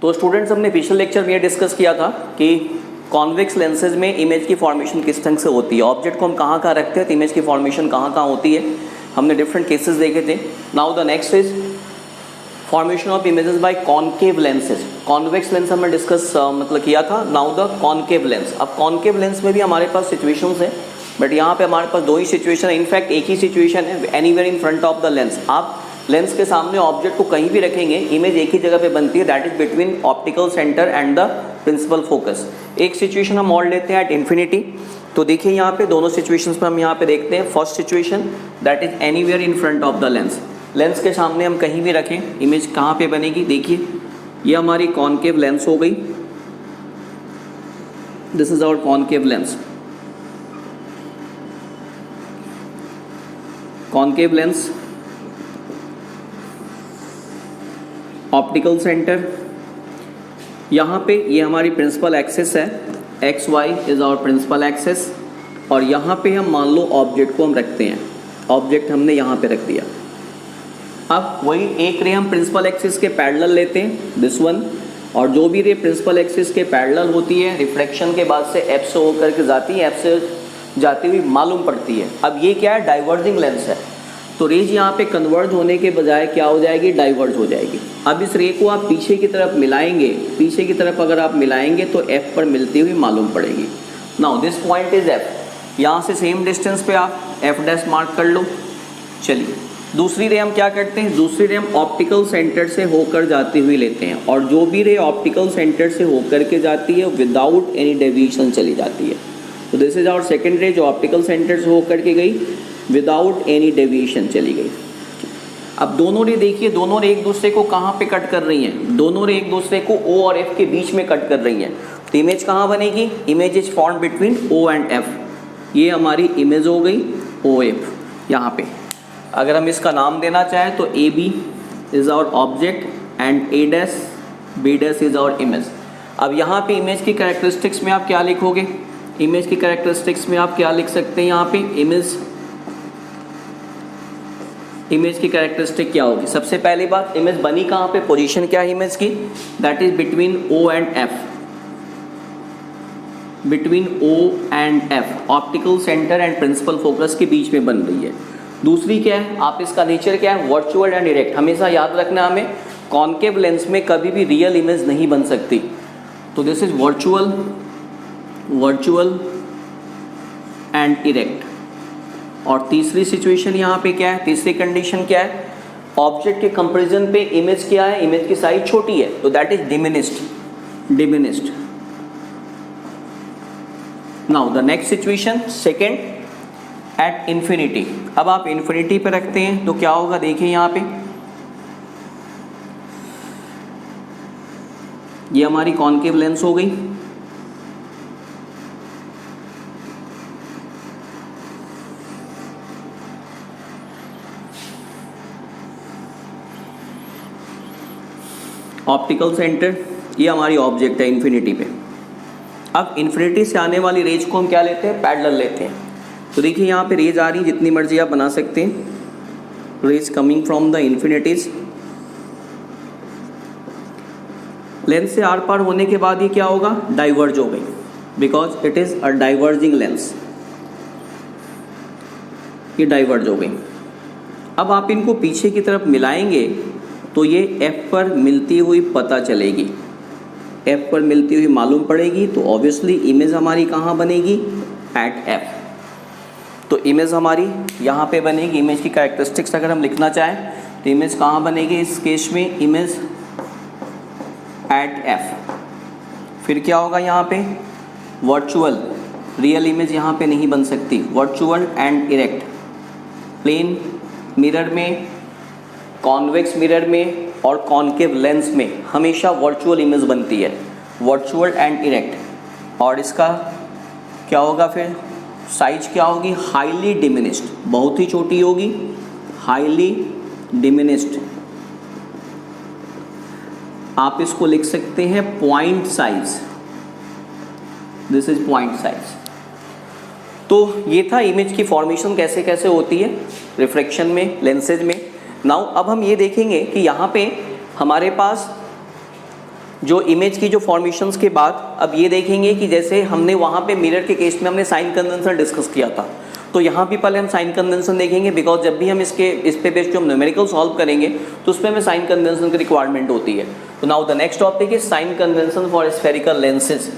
तो स्टूडेंट्स हमने पिछले लेक्चर में ये डिस्कस किया था कि कॉन्वेक्स लेंसेज में इमेज की फॉर्मेशन किस ढंग से होती है, ऑब्जेक्ट को हम कहाँ कहाँ रखते हैं तो इमेज की फॉर्मेशन कहाँ कहाँ होती है, हमने डिफरेंट केसेस देखे थे। Now the next is formation of images bye concave lenses. Convex lens हमने डिस्कस किया था। Now the concave lens. अब कॉनकेव लेंस में भी हमारे पास सिचुएशंस है, बट यहाँ पे हमारे पास दो ही सिचुएशन है, इनफैक्ट एक ही सिचुएशन है, anywhere in front of the lens. आप लेंस के सामने ऑब्जेक्ट को कहीं भी रखेंगे, इमेज एक ही जगह पे बनती है, that is between optical centre and the principal focus. एक सिचुएशन हम और लेते हैं एट इन्फिनिटी। तो देखिए यहाँ पे दोनों सिचुएशंस पे हम यहाँ पे देखते हैं। First situation that is anywhere in front of the lens. Lens के सामने हम कहीं भी रखें, इमेज कहाँ पे बनेगी, देखिए ये हमारी कॉनकेव लेंस हो गई, this is our concave lens. Concave lens, optical centre, यहाँ पे ये हमारी प्रिंसिपल एक्सिस है, X Y is our principal axis, और यहाँ पे हम मान लो ऑब्जेक्ट को हम रखते हैं, ऑब्जेक्ट हमने यहाँ पे रख दिया। अब वही एक रे हम प्रिंसिपल एक्सिस के पैरेलल लेते हैं, दिस वन, और जो भी रे प्रिंसिपल एक्सिस के पैरेलल होती है रिफ्लेक्शन के बाद से एफ से होकर के जाती है, एफ से जाती हुई मालूम पड़ती है। अब ये क्या है, डाइवर्जिंग लेंस है, तो रेज यहाँ पे कन्वर्ज होने के बजाय क्या हो जाएगी, डाइवर्ज हो जाएगी। अब इस रे को आप पीछे की तरफ मिलाएंगे, पीछे की तरफ अगर आप मिलाएंगे तो एफ पर मिलती हुई मालूम पड़ेगी। Now this point is F, यहाँ से सेम डिस्टेंस पे आप एफ डैश मार्क कर लो। चलिए दूसरी रे हम क्या करते हैं, दूसरी रे हम ऑप्टिकल सेंटर से होकर जाती हुई लेते हैं, और जो भी रे ऑप्टिकल सेंटर से होकर के जाती है विदाउट एनी डेविएशन चली जाती है। तो दिस इज आवर सेकेंड रे जो ऑप्टिकल सेंटर से होकर के गई, विदाउट एनी डेविएशन चली गई। अब दोनों रे देखिए, दोनों रे एक दूसरे को कहाँ पे कट कर रही हैं, दोनों रे एक दूसरे को O और F के बीच में कट कर रही हैं। तो इमेज कहाँ बनेगी, image is form between O and F। ये हमारी इमेज हो गई OF। यहाँ पे अगर हम इसका नाम देना चाहें तो AB is our object and A dash B dash is our image. अब यहाँ पे इमेज की कैरेक्टरिस्टिक्स में आप क्या लिखोगे, इमेज की कैरेक्टरिस्टिक्स में आप क्या लिख सकते हैं, यहाँ पे इमेज की कैरेक्टरिस्टिक क्या होगी। सबसे पहली बात, इमेज बनी कहाँ पे, पोजीशन क्या है इमेज की, that is between O and F, between O and F, optical centre and principal focus के बीच में बन रही है। दूसरी क्या है, आप इसका नेचर क्या है, वर्चुअल एंड डायरेक्ट। हमेशा याद रखना हमें, कॉनकेव लेंस में कभी भी रियल इमेज नहीं बन सकती, तो this is virtual and erect. और तीसरी सिचुएशन यहाँ पे क्या है, तीसरी कंडीशन क्या है, ऑब्जेक्ट के कंपैरिजन पे इमेज क्या है, इमेज की साइज छोटी है, तो that is diminished. Now the next situation second at infinity. अब आप इन्फिनिटी पे रखते हैं तो क्या होगा, देखिए यहाँ पे ये हमारी कॉनकेव लेंस हो गई, ऑप्टिकल सेंटर, ये हमारी ऑब्जेक्ट है इन्फिनिटी पे। अब इन्फिनिटी से आने वाली रेज को हम क्या लेते हैं, पैरेलल लेते हैं। तो देखिए यहाँ पे रेज आ रही, जितनी मर्जी आप बना सकते हैं, rays coming from the infinities. Lens से आर पार होने के बाद ये क्या होगा, डाइवर्ज हो गई, because it is a diverging lens, ये डाइवर्ज हो गई। अब आप इनको पीछे की तरफ मिलाएंगे तो ये F पर मिलती हुई पता चलेगी, F पर मिलती हुई मालूम पड़ेगी, तो ऑब्वियसली इमेज हमारी कहाँ बनेगी, एट F। तो इमेज हमारी यहाँ पे बनेगी। इमेज की कैरेक्टरिस्टिक्स अगर हम लिखना चाहें तो इमेज कहाँ बनेगी इस केस में, इमेज एट F। फिर क्या होगा यहाँ पे, वर्चुअल, रियल इमेज यहाँ पे नहीं बन सकती, virtual and erect. Plane mirror में, कॉन्वेक्स मिरर में और कॉनकेव लेंस में हमेशा वर्चुअल इमेज बनती है, वर्चुअल एंड इरेक्ट। और इसका क्या होगा फिर, साइज क्या होगी, हाईली डिमिनिस्ड, बहुत ही छोटी होगी, हाईली डिमिनिस्ड। आप इसको लिख सकते हैं point size, this is point size. तो ये था इमेज की फॉर्मेशन कैसे कैसे होती है रिफ्लेक्शन में, लेंसेज में। नाउ अब हम ये देखेंगे कि यहाँ पे हमारे पास जो इमेज की जो फॉर्मेशंस के बाद अब ये देखेंगे कि जैसे हमने वहाँ पे मिरर के केस में हमने साइन कन्वेंशन डिस्कस किया था, तो यहाँ भी पहले हम साइन कन्वेंशन देखेंगे, बिकॉज जब भी हम इस पे बेस्ड जो हम न्यूमेरिकल सॉल्व करेंगे तो उस पर हमें साइन कन्वेंशन की रिक्वायरमेंट होती है। तो now the next topic is sign convention for spherical lenses.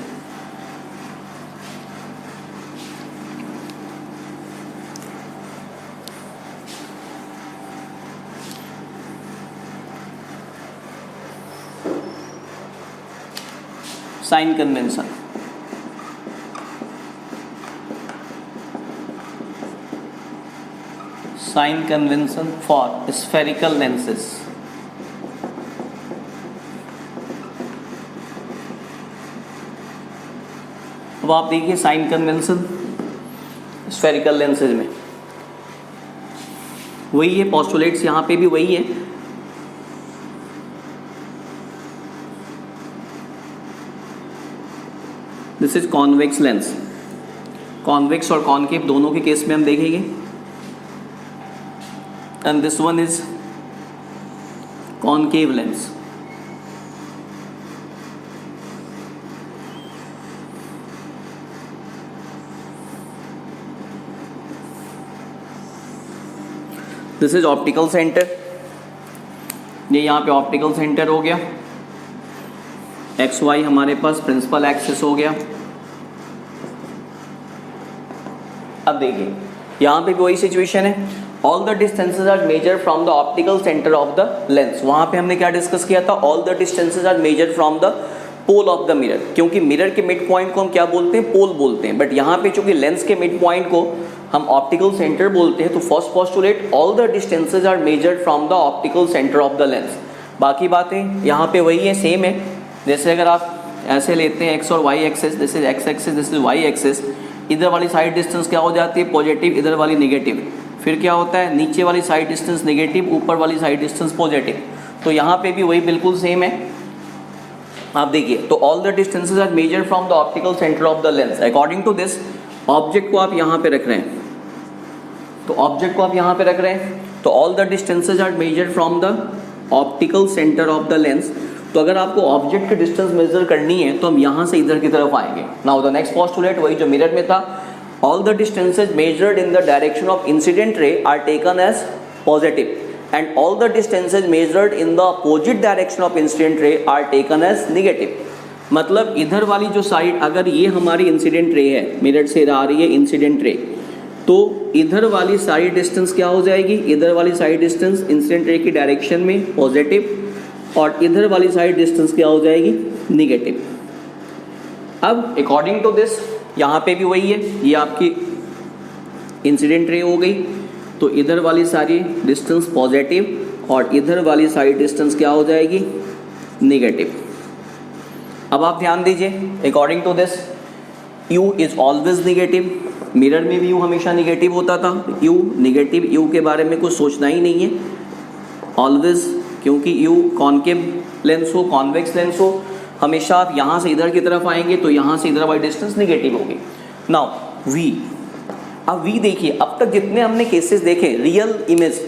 Sign convention, sign convention for spherical lenses. अब आप देखिए साइन कन्वेंशन स्फेरिकल लेंसेज में वही है, पोस्टुलेट्स यहाँ पे भी वही है। This is convex lens, convex और कॉनकेव दोनों के केस में हम देखेंगे। And this one is concave lens. This is optical centre, ये यहाँ पे ऑप्टिकल सेंटर हो गया। एक्स वाई हमारे पास प्रिंसिपल एक्सिस हो गया। अब देखिए यहाँ पे भी वही सिचुएशन है, all the distances are measure from the optical centre of the lens. वहाँ पे हमने क्या डिस्कस किया था, all the distances are measure from the pole of the mirror, क्योंकि मिरर के मिड पॉइंट को हम क्या बोलते हैं, पोल बोलते हैं, बट यहाँ पे चूंकि लेंस के मिड पॉइंट को हम ऑप्टिकल सेंटर बोलते हैं, तो first postulate all the distances are measured from the optical centre of the lens. बाकी बातें यहाँ पे वही है, सेम है। जैसे अगर आप ऐसे लेते हैं एक्स और Y axes, this is X axes, this is Y axes, इधर वाली साइड डिस्टेंस क्या हो जाती है, पॉजिटिव, इधर वाली नेगेटिव। फिर क्या होता है, नीचे वाली साइड डिस्टेंस नेगेटिव, ऊपर वाली साइड डिस्टेंस पॉजिटिव। तो यहाँ पे भी वही बिल्कुल सेम है। आप देखिए, तो all the distances are measured from the optical centre of the lens. According to this object को आप यहाँ पे रख रहे हैं, तो ऑब्जेक्ट को आप यहाँ पे रख रहे हैं, तो all the distances are measured from the optical centre of the lens. तो अगर आपको ऑब्जेक्ट की डिस्टेंस मेजर करनी है तो हम यहाँ से इधर की तरफ आएंगे। नाउ द नेक्स्ट पोस्टुलेट वही जो मिरर में था, all the distances measured in the direction of incident ray are taken as positive and all the distances measured in the opposite direction of incident ray are taken as negative. मतलब इधर वाली जो side, अगर ये हमारी incident ray है, mirror से आ रही है इंसिडेंट रे, तो इधर वाली साइड डिस्टेंस क्या हो जाएगी, इधर वाली साइड डिस्टेंस इंसिडेंट रे की डायरेक्शन में पॉजिटिव, और इधर वाली साइड डिस्टेंस क्या हो जाएगी, निगेटिव। अब अकॉर्डिंग टू दिस यहाँ पे भी वही है, ये आपकी इंसिडेंट रे हो गई, तो इधर वाली सारी डिस्टेंस पॉजिटिव और इधर वाली साइड डिस्टेंस क्या हो जाएगी, निगेटिव। अब आप ध्यान दीजिए, according to this u is always negative, mirror में भी u हमेशा निगेटिव होता था, u निगेटिव, u के बारे में कुछ सोचना ही नहीं है, ऑलवेज, क्योंकि u कॉनकेव लेंस हो, कॉन्वेक्स लेंस हो, हमेशा आप यहाँ से इधर की तरफ आएंगे तो यहाँ से इधर वाली डिस्टेंस निगेटिव होगी। नाउ v, अब v देखिए, अब तक जितने हमने केसेस देखे, रियल इमेज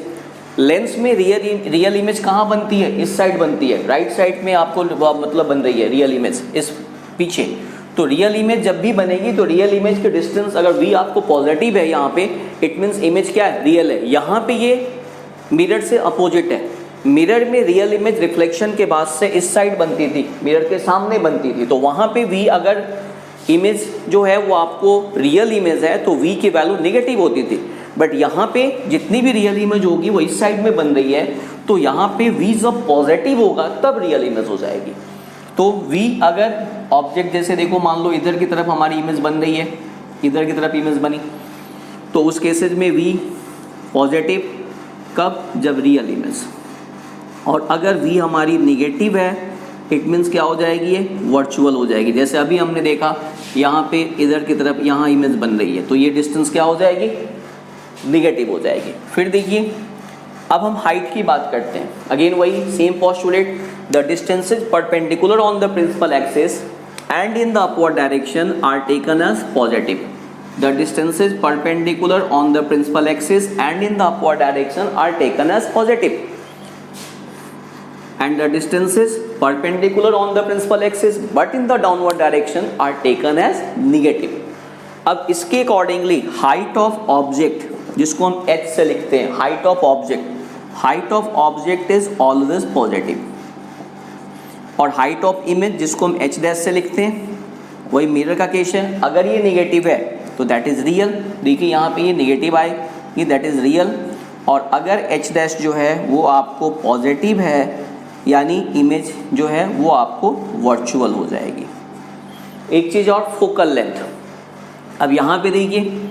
लेंस में रियल इमेज कहाँ बनती है, इस साइड बनती है, राइट साइड में आपको मतलब बन रही है रियल इमेज, इस पीछे। तो रियल इमेज जब भी बनेगी तो रियल इमेज की डिस्टेंस अगर v आपको पॉजिटिव है यहाँ पे, इट मीन्स इमेज क्या है, रियल है। यहाँ पे ये मिरर से अपोजिट है, मिरर में रियल इमेज रिफ्लेक्शन के बाद से इस साइड बनती थी, मिरर के सामने बनती थी, तो वहाँ पे v अगर इमेज जो है वो आपको रियल इमेज है तो v की वैल्यू नेगेटिव होती थी। बट यहाँ पे जितनी भी रियल इमेज होगी वो इस साइड में बन रही है, तो यहाँ पे v जब पॉजिटिव होगा तब रियल इमेज हो जाएगी। तो v अगर ऑब्जेक्ट जैसे देखो, मान लो इधर की तरफ हमारी इमेज बन रही है, इधर की तरफ इमेज बनी, तो उस केसेज में v पॉजिटिव कब, जब रियल इमेज। और अगर v हमारी निगेटिव है, इट मीन्स क्या हो जाएगी, ये वर्चुअल हो जाएगी। जैसे अभी हमने देखा यहाँ पे इधर की तरफ यहाँ इमेज बन रही है, तो ये डिस्टेंस क्या हो जाएगी, निगेटिव हो जाएगी। फिर देखिए, अब हम हाइट की बात करते हैं। अगेन वही same postulate, the distances perpendicular on the principal axis and in the upward direction are taken as positive. The distances perpendicular on the principal axis and in the upward direction are taken as positive. and the distances perpendicular on the principal axis but in the downward direction are taken as negative. अब इसके accordingly height of object जिसको हम h से लिखते हैं, height of object is always positive, और height of image जिसको हम h डैश से लिखते हैं वही मिरर का केस है। अगर ये नेगेटिव है तो दैट इज रियल, देखिए यहाँ पे ये नेगेटिव आए, ये दैट इज रियल, और अगर h डैश जो है वो आपको पॉजिटिव है यानी इमेज जो है वो आपको वर्चुअल हो जाएगी। एक चीज़ और, फोकल लेंथ। अब यहाँ पे देखिए,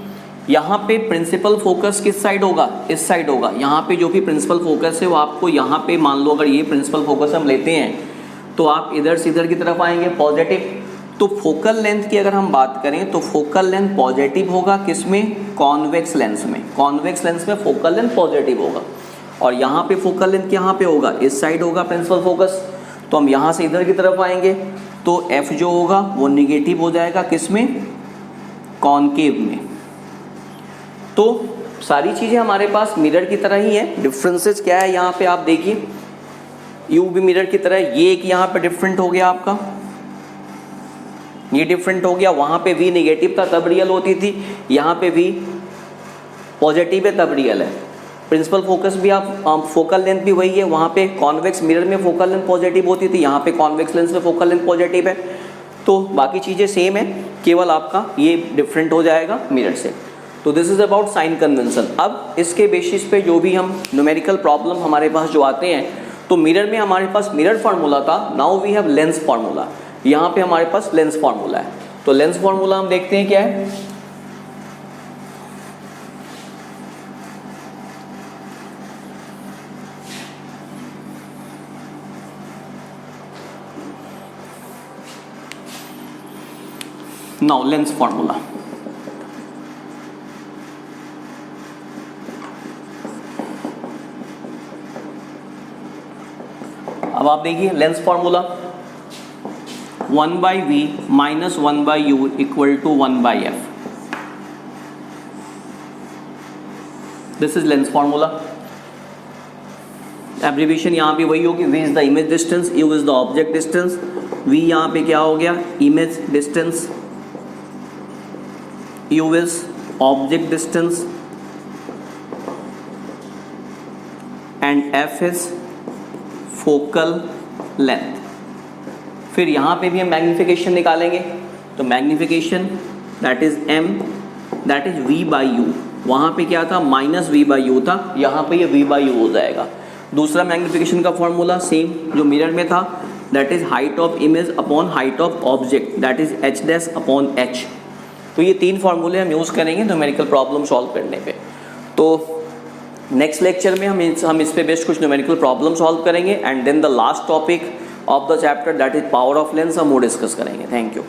यहाँ पे प्रिंसिपल फोकस किस साइड होगा, इस साइड होगा। यहाँ पे जो भी प्रिंसिपल फोकस है वो आपको यहाँ पे, मान लो अगर ये प्रिंसिपल फोकस हम लेते हैं तो आप इधर से इधर की तरफ आएंगे पॉजिटिव। तो फोकल लेंथ की अगर हम बात करें तो फोकल लेंथ पॉजिटिव होगा किसमें, कॉन्वेक्स लेंस में। कॉन्वेक्स लेंस में फोकल लेंथ पॉजिटिव होगा, और यहाँ पे फोकल लेंथ यहाँ पे होगा, इस साइड होगा प्रिंसिपल फोकस। तो हम यहाँ से इधर की तरफ आएंगे तो f जो होगा वो निगेटिव हो जाएगा किसमें, कॉनकेव में। तो सारी चीज़ें हमारे पास मिरर की तरह ही है। डिफरेंसेस क्या है यहाँ पे आप देखिए, u भी मिरर की तरह है। ये एक यहाँ पे डिफरेंट हो गया आपका, ये डिफरेंट हो गया। वहाँ पे v निगेटिव था तब रियल होती थी, यहाँ पे v पॉजिटिव है तब रियल है। प्रिंसिपल फोकस भी आप फोकल लेंथ भी वही है, वहाँ पे कॉन्वेक्स मिरर में फोकल लेंथ पॉजिटिव होती थी, यहाँ पे कॉन्वेक्स लेंस में फोकल लेंथ पॉजिटिव है। तो बाकी चीज़ें सेम है, केवल आपका ये डिफरेंट हो जाएगा मिरर से। तो this is about sign convention. अब इसके बेसिस पे जो भी हम न्यूमेरिकल प्रॉब्लम हमारे पास जो आते हैं, तो मिरर में हमारे पास मिरर फार्मूला था, now we have lens formula. यहाँ पे हमारे पास लेंस फार्मूला है। तो लेंस फार्मूला हम देखते हैं क्या है। Now lens formula. अब आप देखिए lens formula 1/v minus 1/u equal to 1/f। This is lens formula. Abbreviation यहाँ पे वही होगी, v is the image distance, u is the object distance. v यहाँ पे क्या हो गया, image distance, u is object distance and f is focal length। फिर यहाँ पे भी हम मैग्निफिकेशन निकालेंगे, तो magnification that is m that is v/u। वहाँ पे क्या था, माइनस v/u था, यहाँ पे ये v/u हो जाएगा। दूसरा मैग्निफिकेशन का फॉर्मूला सेम जो मिरर में था, that is height of image upon height of object, that is h dash upon h। तो ये तीन फार्मूले हम यूज़ करेंगे न्यूमेरिकल प्रॉब्लम सॉल्व करने पे। तो नेक्स्ट लेक्चर में हम इस पे बेस्ड कुछ न्यूमेरिकल प्रॉब्लम सॉल्व करेंगे, and then the last topic of the chapter that is power of lens हम वो डिस्कस करेंगे। Thank you.